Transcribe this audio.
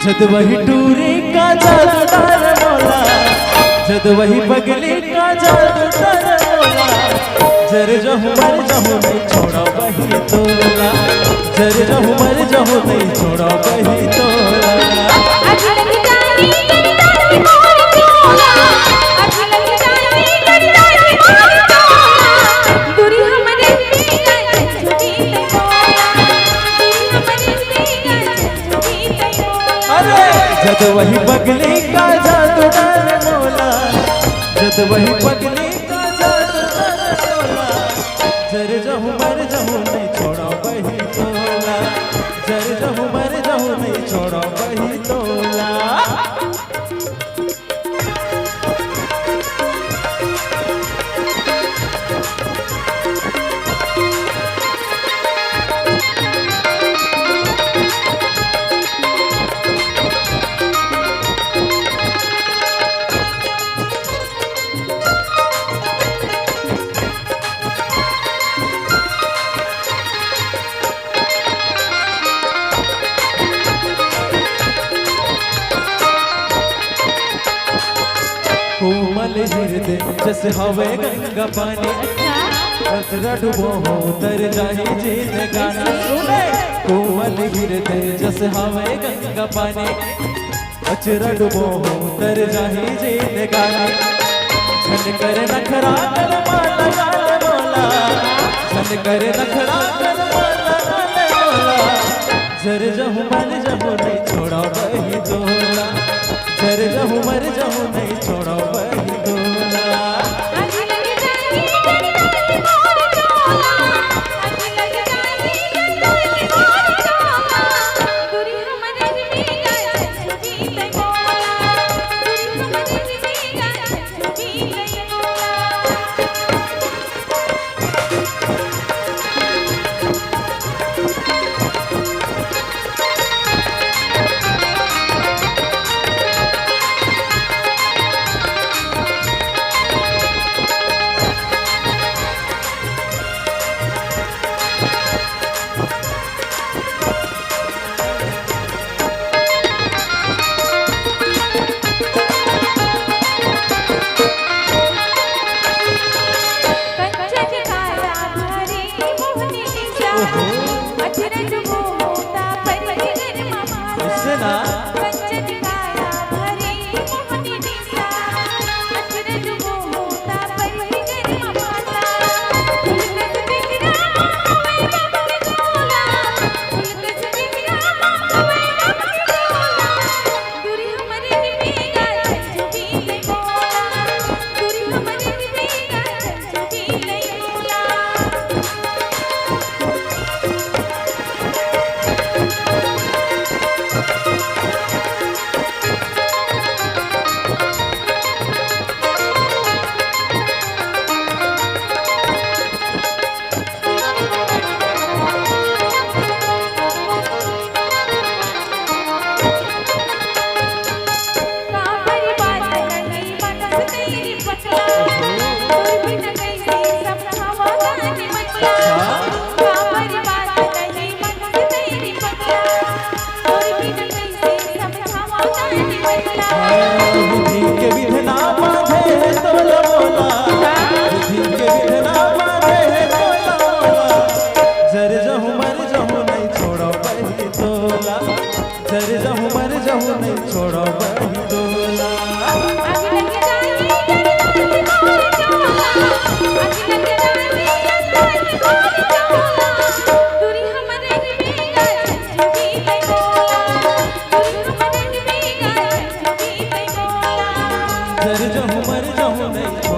जद वही टूरी का जादूगर मोला, जद वही पगली का जादूगर मोला, जर जहूँ मर जहूँ नहीं छोड़ा वही तोला, जर जहूँ मर जहूँ नहीं छोड़ा वही तोला। जद वही पगली का जादूगर मोला, जद वही पगली का जादूगर मोला, जर जहूँ मर जहूँ नहीं छोड़ा वही तोला, जर जहूँ मर जहूँ नहीं छोड़ा वही तोला। कोमल हृदय जैसे हवे गंगा पानी, कचरा डूबो हो तर जाए जीन गाने। कोमल हृदय जैसे हवे गंगा पानी, कचरा डूबो हो तर जाए जीन गाने। छन कर नखरा कर माला गाल बोला, छन कर नखरा कर माला गाल बोला, जर जहूँ मर जहूँ नहीं छोड़ा वही तोला, जर जहूँ मर जहूँ नहीं छोड़ा वही तोला। जर जहूँ मर जहूँ नहीं छोड़ा वही तोला। जर जहूँ मर जहूँ नहीं